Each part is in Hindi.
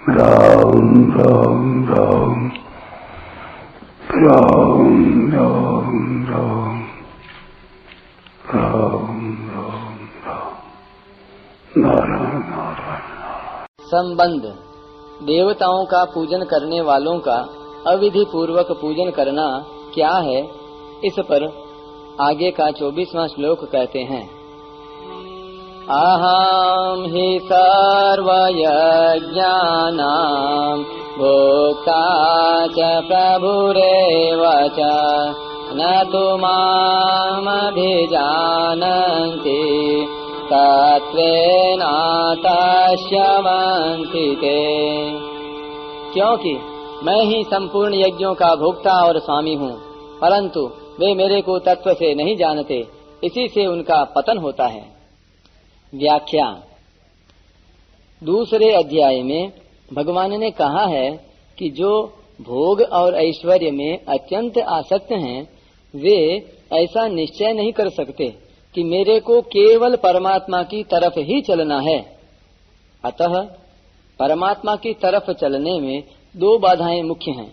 राम राम राम राम राम राम राम राम राम नारायण नारायण। संबंध। देवताओं का पूजन करने वालों का अविधि पूर्वक पूजन करना क्या है, इस पर आगे का 24वां श्लोक कहते हैं। अहं हि सर्वयज्ञानां भोक्ता च प्रभुरेव च न तु मामभिजानन्ति तत्त्वेनातश्यवन्ति ते। क्योंकि मैं ही संपूर्ण यज्ञों का भोक्ता और स्वामी हूँ, परंतु वे मेरे को तत्व से नहीं जानते, इसी से उनका पतन होता है। व्याख्या। दूसरे अध्याय में भगवान ने कहा है कि जो भोग और ऐश्वर्य में अत्यंत आसक्त हैं, वे ऐसा निश्चय नहीं कर सकते कि मेरे को केवल परमात्मा की तरफ ही चलना है। अतः परमात्मा की तरफ चलने में दो बाधाएं मुख्य हैं,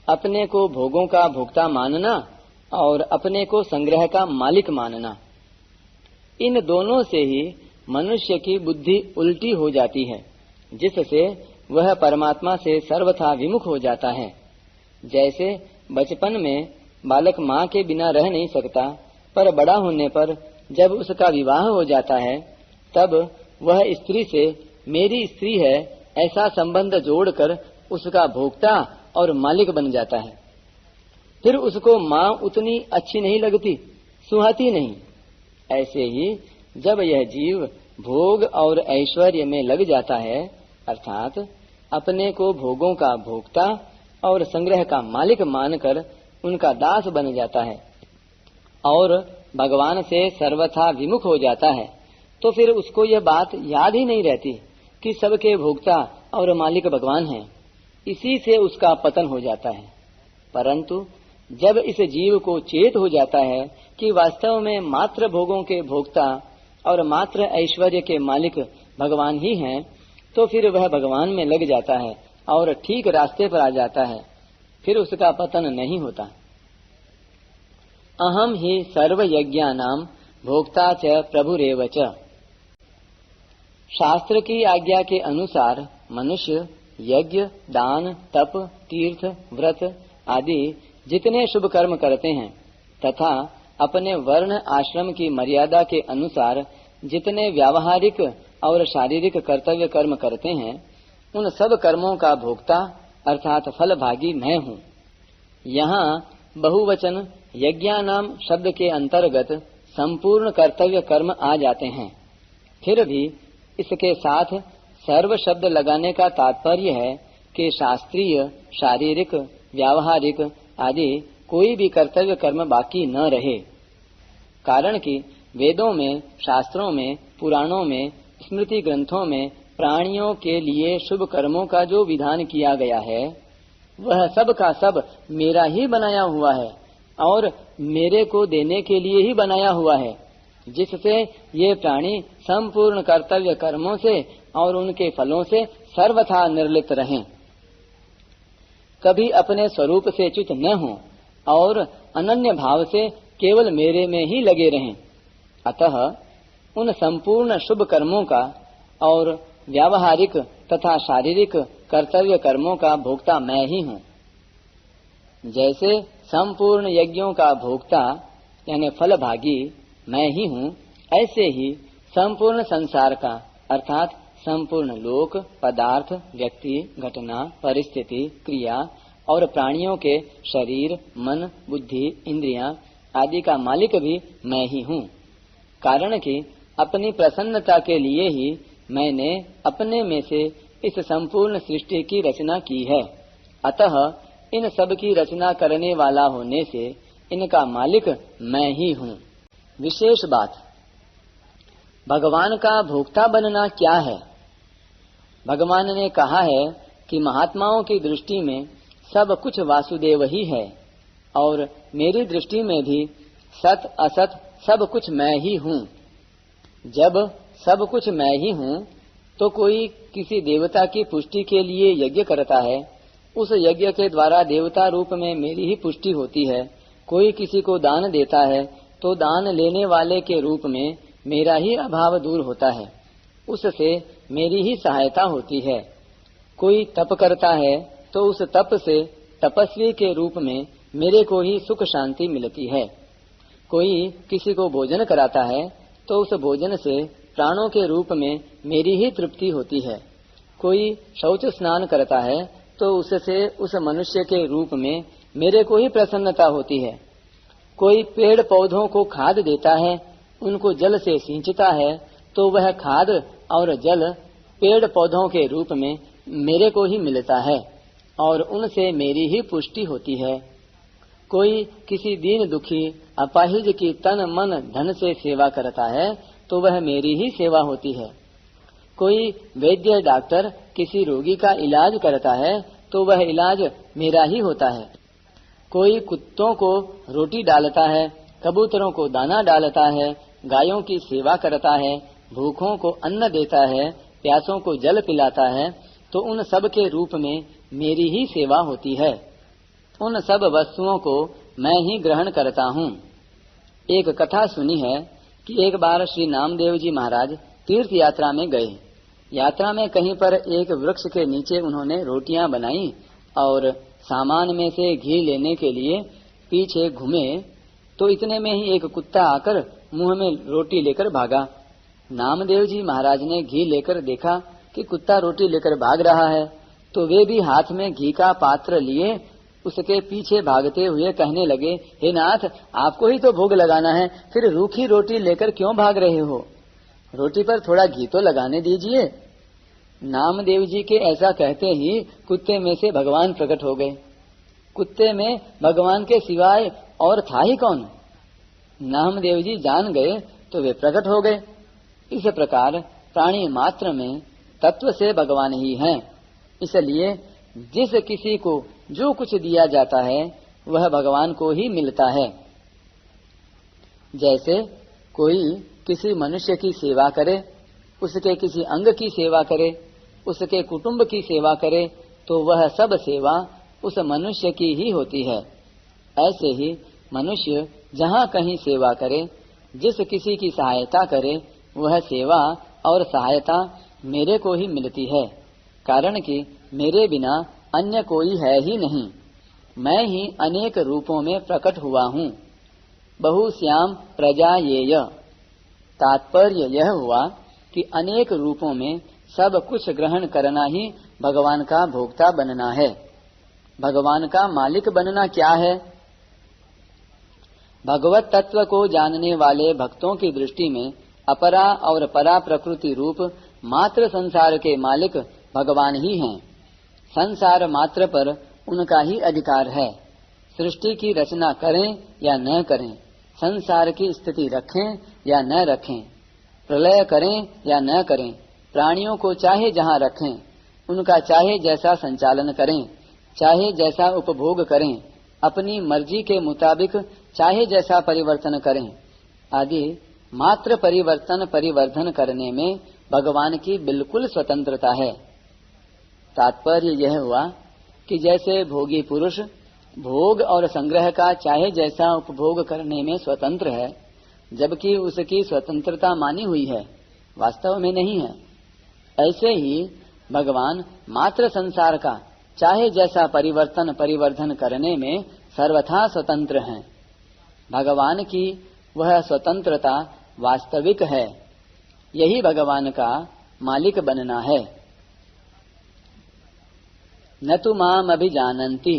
अपने को भोगों का भोक्ता मानना और अपने को संग्रह का मालिक मानना। इन दोनों से ही मनुष्य की बुद्धि उल्टी हो जाती है, जिससे वह परमात्मा से सर्वथा विमुख हो जाता है। जैसे बचपन में बालक माँ के बिना रह नहीं सकता, पर बड़ा होने पर जब उसका विवाह हो जाता है, तब वह स्त्री से मेरी स्त्री है ऐसा संबंध जोड़कर उसका भोक्ता और मालिक बन जाता है। फिर उसको माँ उतनी अच्छी नहीं लगती, सुहाती नहीं। ऐसे ही जब यह जीव भोग और ऐश्वर्य में लग जाता है, अर्थात अपने को भोगों का भोक्ता और संग्रह का मालिक मानकर उनका दास बन जाता है और भगवान से सर्वथा विमुख हो जाता है, तो फिर उसको यह बात याद ही नहीं रहती कि सबके भोक्ता और मालिक भगवान हैं। इसी से उसका पतन हो जाता है। परंतु जब इस जीव को चेत हो जाता है कि वास्तव में मात्र भोगों के भोक्ता और मात्र ऐश्वर्य के मालिक भगवान ही हैं, तो फिर वह भगवान में लग जाता है और ठीक रास्ते पर आ जाता है। फिर उसका पतन नहीं होता। अहम ही सर्व यज्ञानां भोक्ता च प्रभुरेव च। शास्त्र की आज्ञा के अनुसार मनुष्य यज्ञ, दान, तप, तीर्थ, व्रत आदि जितने शुभ कर्म करते हैं तथा अपने वर्ण आश्रम की मर्यादा के अनुसार जितने व्यावहारिक और शारीरिक कर्तव्य कर्म करते हैं, उन सब कर्मों का भोक्ता अर्थात फल भागी मैं हूँ। यहाँ बहुवचन यज्ञानाम शब्द के अंतर्गत संपूर्ण कर्तव्य कर्म आ जाते हैं। फिर भी इसके साथ सर्व शब्द लगाने का तात्पर्य है कि शास्त्रीय, शारीरिक, व्यावहारिक आदि कोई भी कर्तव्य कर्म बाकी न रहे। कारण कि वेदों में, शास्त्रों में, पुराणों में, स्मृति ग्रंथों में प्राणियों के लिए शुभ कर्मों का जो विधान किया गया है, वह सब का सब मेरा ही बनाया हुआ है और मेरे को देने के लिए ही बनाया हुआ है, जिससे ये प्राणी संपूर्ण कर्तव्य कर्मों से और उनके फलों से सर्वथा निर्लिप्त रहें, कभी अपने स्वरूप से च्युत न हों और अनन्य भाव से केवल मेरे में ही लगे रहें। अतः उन संपूर्ण शुभ कर्मों का और व्यावहारिक तथा शारीरिक कर्तव्य कर्मों का भोक्ता मैं ही हूँ। जैसे संपूर्ण यज्ञों का भोक्ता यानी फल भागी मैं ही हूँ, ऐसे ही संपूर्ण संसार का अर्थात संपूर्ण लोक, पदार्थ, व्यक्ति, घटना, परिस्थिति, क्रिया और प्राणियों के शरीर, मन, बुद्धि, इंद्रियां आदि का मालिक भी मैं ही हूँ। कारण कि अपनी प्रसन्नता के लिए ही मैंने अपने में से इस संपूर्ण सृष्टि की रचना की है। अतः इन सब की रचना करने वाला होने से इनका मालिक मैं ही हूँ। विशेष बात, भगवान का भोक्ता बनना क्या है? भगवान ने कहा है कि महात्माओं की दृष्टि में सब कुछ वासुदेव ही है और मेरी दृष्टि में भी सत असत सब कुछ मैं ही हूँ। जब सब कुछ मैं ही हूँ, तो कोई किसी देवता की पुष्टि के लिए यज्ञ करता है, उस यज्ञ के द्वारा देवता रूप में मेरी ही पुष्टि होती है। कोई किसी को दान देता है तो दान लेने वाले के रूप में मेरा ही अभाव दूर होता है, उससे मेरी ही सहायता होती है। कोई तप करता है तो उस तप से तपस्वी के रूप में मेरे को ही सुख शांति मिलती है। कोई किसी को भोजन कराता है तो उस भोजन से प्राणों के रूप में मेरी ही तृप्ति होती है। कोई शौच स्नान करता है तो उससे उस मनुष्य के रूप में मेरे को ही प्रसन्नता होती है। कोई पेड़ पौधों को खाद देता है, उनको जल से सींचता है तो वह खाद और जल पेड़ पौधों के रूप में मेरे को ही मिलता है और उनसे मेरी ही पुष्टि होती है। कोई किसी दीन दुखी अपाहिज की तन मन धन से सेवा करता है तो वह मेरी ही सेवा होती है। कोई वैद्य डॉक्टर किसी रोगी का इलाज करता है तो वह इलाज मेरा ही होता है। कोई कुत्तों को रोटी डालता है, कबूतरों को दाना डालता है, गायों की सेवा करता है, भूखों को अन्न देता है, प्यासों को जल पिलाता है, तो उन सब के रूप में मेरी ही सेवा होती है। उन सब वस्तुओं को मैं ही ग्रहण करता हूँ। एक कथा सुनी है कि एक बार श्री नामदेव जी महाराज तीर्थ यात्रा में गए। यात्रा में कहीं पर एक वृक्ष के नीचे उन्होंने रोटियां बनाई और सामान में से घी लेने के लिए पीछे घूमे तो इतने में ही एक कुत्ता आकर मुंह में रोटी लेकर भागा। नामदेव जी महाराज ने घी लेकर देखा कि कुत्ता रोटी लेकर भाग रहा है, तो वे भी हाथ में घी का पात्र लिए उसके पीछे भागते हुए कहने लगे, हे नाथ, आपको ही तो भोग लगाना है, फिर रूखी रोटी लेकर क्यों भाग रहे हो? रोटी पर थोड़ा घी तो लगाने दीजिए। नामदेव जी के ऐसा कहते ही कुत्ते में से भगवान प्रकट हो गए। कुत्ते में भगवान के सिवाय और था ही कौन? नामदेव जी जान गए तो वे प्रकट हो गए। इस प्रकार प्राणी मात्र में तत्व से भगवान ही हैं। इसलिए जिस किसी को जो कुछ दिया जाता है वह भगवान को ही मिलता है। जैसे कोई किसी मनुष्य की सेवा करे, उसके किसी अंग की सेवा करे, उसके कुटुंब की सेवा करे, तो वह सब सेवा उस मनुष्य की ही होती है। ऐसे ही मनुष्य जहाँ कहीं सेवा करे, जिस किसी की सहायता करे, वह सेवा और सहायता मेरे को ही मिलती है, कारण कि मेरे बिना अन्य कोई है ही नहीं। मैं ही अनेक रूपों में प्रकट हुआ हूँ। बहुश्याम प्रजा येय। तात्पर्य यह हुआ कि अनेक रूपों में सब कुछ ग्रहण करना ही भगवान का भोक्ता बनना है। भगवान का मालिक बनना क्या है? भगवत तत्व को जानने वाले भक्तों की दृष्टि में अपरा और परा प्रकृति रूप मात्र संसार के मालिक भगवान ही हैं। संसार मात्र पर उनका ही अधिकार है। सृष्टि की रचना करें या न करें, संसार की स्थिति रखें या न रखें, प्रलय करें या न करें, प्राणियों को चाहे जहाँ रखें, उनका चाहे जैसा संचालन करें, चाहे जैसा उपभोग करें, अपनी मर्जी के मुताबिक चाहे जैसा परिवर्तन करें आदि मात्र परिवर्तन परिवर्धन करने में भगवान की बिल्कुल स्वतंत्रता है। तात्पर्य यह हुआ कि जैसे भोगी पुरुष भोग और संग्रह का चाहे जैसा उपभोग करने में स्वतंत्र है, जबकि उसकी स्वतंत्रता मानी हुई है, वास्तव में नहीं है, ऐसे ही भगवान मात्र संसार का चाहे जैसा परिवर्तन परिवर्धन करने में सर्वथा स्वतंत्र हैं। भगवान की वह स्वतंत्रता वास्तविक है। यही भगवान का मालिक बनना है। न तु माम अभिजानन्ति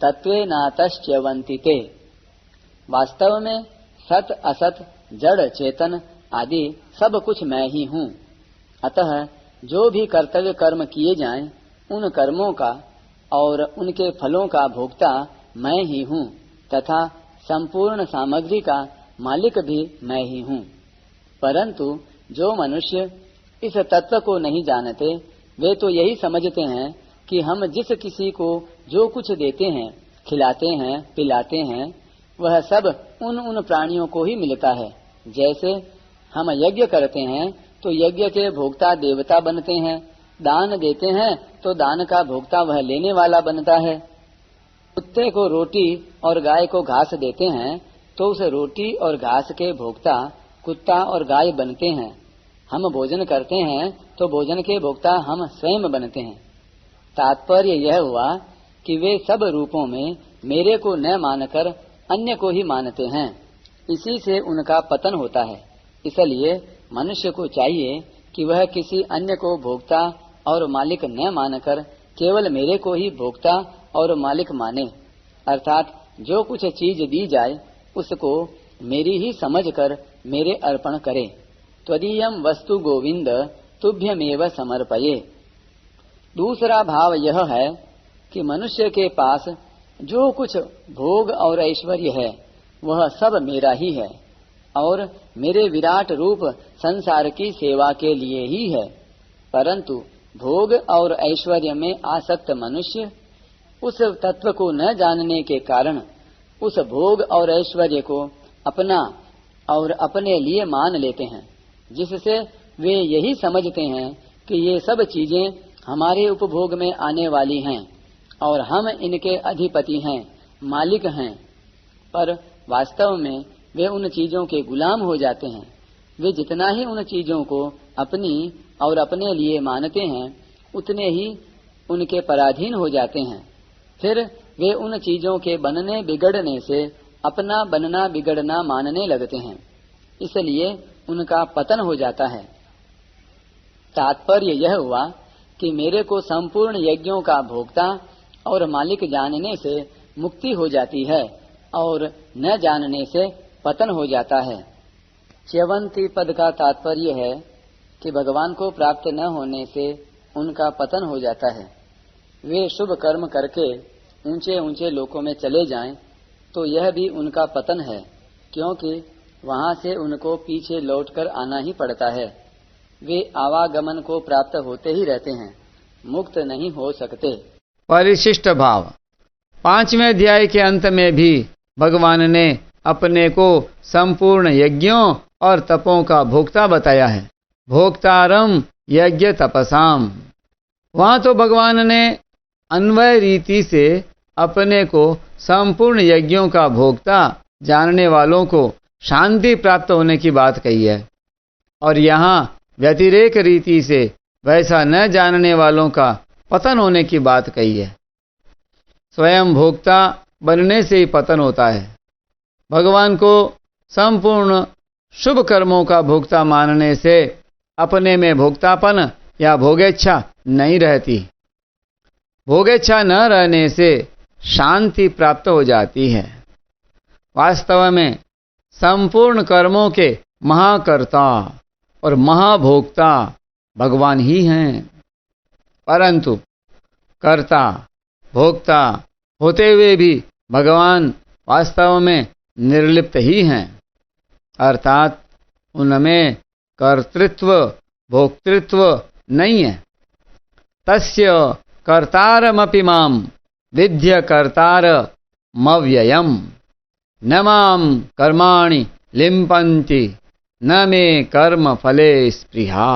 तत्वे नातश्च्यवन्ति ते। वास्तव में सत असत जड़ चेतन आदि सब कुछ मैं ही हूँ। अतः जो भी कर्तव्य कर्म किए जाएं, उन कर्मों का और उनके फलों का भोक्ता मैं ही हूँ तथा संपूर्ण सामग्री का मालिक भी मैं ही हूँ। परंतु जो मनुष्य इस तत्व को नहीं जानते, वे तो यही समझते हैं कि हम जिस किसी को जो कुछ देते हैं, खिलाते हैं, पिलाते हैं, वह सब उन प्राणियों को ही मिलता है। जैसे हम यज्ञ करते हैं तो यज्ञ के भोक्ता देवता बनते हैं, दान देते हैं तो दान का भोक्ता वह लेने वाला बनता है। कुत्ते को रोटी और गाय को घास देते हैं तो उस रोटी और घास के भोक्ता कुत्ता और गाय बनते हैं। हम भोजन करते हैं तो भोजन के भोक्ता हम स्वयं बनते हैं। तात्पर्य यह हुआ कि वे सब रूपों में मेरे को न मानकर अन्य को ही मानते हैं, इसी से उनका पतन होता है। इसलिए मनुष्य को चाहिए कि वह किसी अन्य को भोक्ता और मालिक न मानकर केवल मेरे को ही भोक्ता और मालिक माने, अर्थात जो कुछ चीज दी जाए उसको मेरी ही समझकर मेरे अर्पण करे। त्वदीयम वस्तु गोविंद तुभ्यमेव समर्पये। दूसरा भाव यह है कि मनुष्य के पास जो कुछ भोग और ऐश्वर्य है वह सब मेरा ही है और मेरे विराट रूप संसार की सेवा के लिए ही है। परंतु भोग और ऐश्वर्य में आसक्त मनुष्य उस तत्व को न जानने के कारण उस भोग और ऐश्वर्य को अपना और अपने लिए मान लेते हैं, जिससे वे यही समझते हैं कि ये सब चीजें हमारे उपभोग में आने वाली हैं और हम इनके अधिपति हैं, मालिक हैं। पर वास्तव में वे उन चीजों के गुलाम हो जाते हैं। वे जितना ही उन चीजों को अपनी और अपने लिए मानते हैं उतने ही उनके पराधीन हो जाते हैं। फिर वे उन चीजों के बनने बिगड़ने से अपना बनना बिगड़ना मानने लगते हैं, इसलिए उनका पतन हो जाता है। तात्पर्य यह हुआ कि मेरे को संपूर्ण यज्ञों का भोक्ता और मालिक जानने से मुक्ति हो जाती है और न जानने से पतन हो जाता है। च्यवंती पद का तात्पर्य है कि भगवान को प्राप्त न होने से उनका पतन हो जाता है। वे शुभ कर्म करके ऊंचे ऊंचे लोकों में चले जाएं तो यह भी उनका पतन है, क्योंकि वहां से उनको पीछे लौटकर आना ही पड़ता है। वे आवागमन को प्राप्त होते ही रहते हैं, मुक्त नहीं हो सकते। परिशिष्ट भाव। 5वें अध्याय के अंत में भी भगवान ने अपने को संपूर्ण यज्ञों और तपों का भोक्ता बताया है। भोक्तारम यज्ञ तपसाम। वहां तो भगवान ने अन्वय रीति से अपने को संपूर्ण यज्ञों का भोक्ता जानने वालों को शांति प्राप्त होने की बात कही है, और यहाँ व्यतिरेक रीति से वैसा न जानने वालों का पतन होने की बात कही है। स्वयं भोक्ता बनने से ही पतन होता है। भगवान को संपूर्ण शुभ कर्मों का भोक्ता मानने से अपने में भोक्तापन या भोगेच्छा नहीं रहती। भोगेच्छा न रहने से शांति प्राप्त हो जाती है। वास्तव में संपूर्ण कर्मों के महाकर्ता और महाभोक्ता भगवान ही हैं, परंतु कर्ता भोक्ता होते हुए भी भगवान वास्तव में निर्लिप्त ही हैं, अर्थात उनमें कर्तृत्व भोक्तृत्व नहीं है। तस्य कर्तारमपि माम विद्य कर्तारमव्ययम् न माम कर्माणि लिम्पन्ति न मे कर्म फले स्पृहा।